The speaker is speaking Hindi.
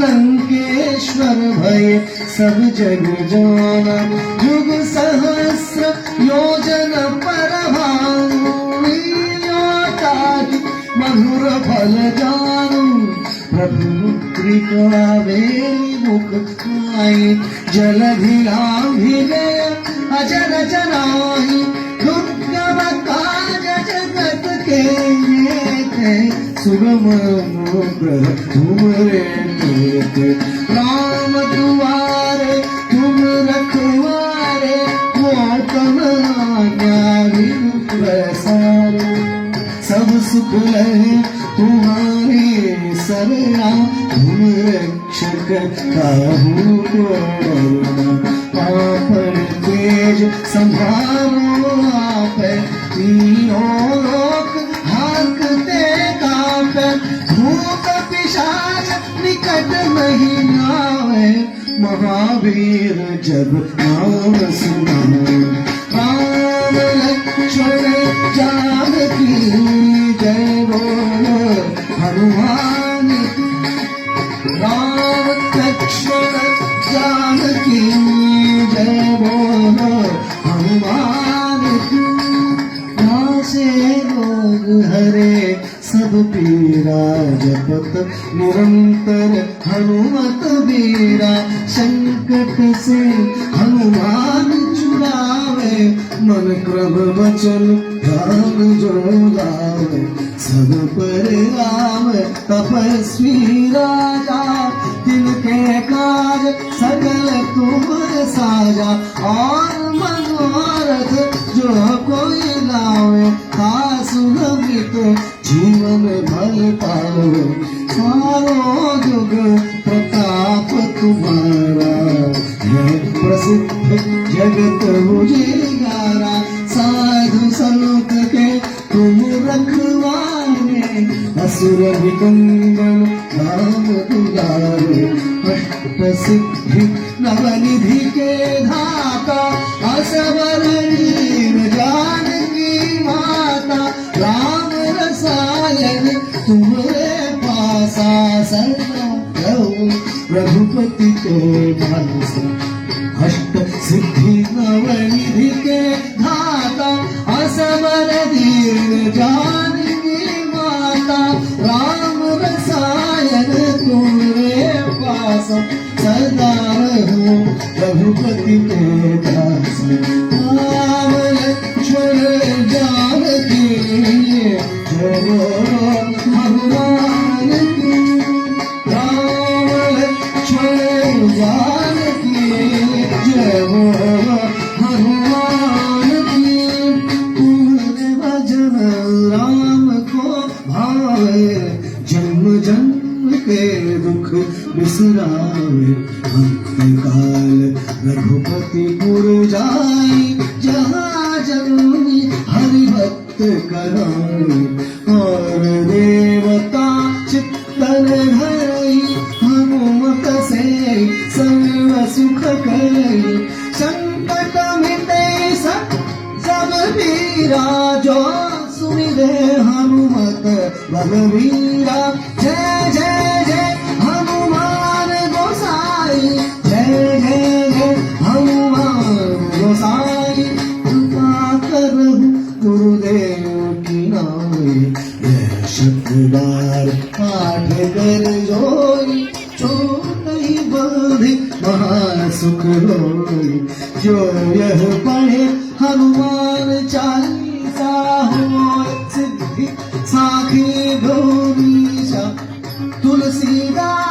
लंकेश्वर भय सब जग जाना युग सहस्र योजन परभानु मधुर फल जानू प्रभु कृपा वेली मुख खाई जल भिलाभिनय अजर जनाई दुर्गम काज जगत के सुगम तुमरे नेत राम दुआरे तुम रखवारे वो कमान्यारी प्रसारे सब सुख लहे तुम्हारे सरया तुम रक्षक काहू को पापड़ तेज संभालो आप तीनों लोक हाकते काप भूत पिशाच निकट नहीं आवे महावीर जब नाम सुनाए राम लक्ष्मण जानकी जय बोलो हनुमान राम लक्ष्मण जानकी जय बोलो हनुमान नासे रोग हरे सब पीरा जपत निरंतर हनुमत बीरा संकट से हनुमान छुड़ावे मन क्रम वचन ध्यान जो लावे सब पर राम तपस्वी राजा तिनके काज सकल तुम साजा और मनोरथ जो कोई लावे सुगमित जीवन भल पावे सारो जुग प्रताप तुम्हारा है प्रसिद्ध जगत उजियारा साधु संत के तुम रखवारे असुर विकंदन नाम तुझारे अष्ट सिद्धि नवनिधि के धाता असवर वीर जानकी माता राम रसायन तुम्हारे पासा सर्व रघुपति के दास अष्ट सिद्धि नवनिधि के धाता असवर दीन जानकी माता राम रसायन तुम्हारे पास सदा रहो रघुपति के दास राम लक्ष्मण जानकी जय बोलो हनुमान की राम लक्ष्मण जानकी जय बोलो हनुमान की तुम्हारे भजन राम को भावे जन्म जन्म के दुख बिसरावे अंत काल रघुपति पुर जाई जहाँ जननी हरि भक्त कराई और देवता चित्तन धरई हनुमत से सर्व सुख करई संकट मिटे सब पीरा जो सुमिरे हनुमत बलवीरा जय जय जय हनुमान गोसाई जय जय जय हनुमान गोसाई कृपा करहु गुरुदेव की नाई यह शब्दवार पाठ कर जोई छोटई बड़ी महासुख होई जो यह पढ़े हनुमान चालीसा हो सिद्धि साखी गौरीशा तुलसीदास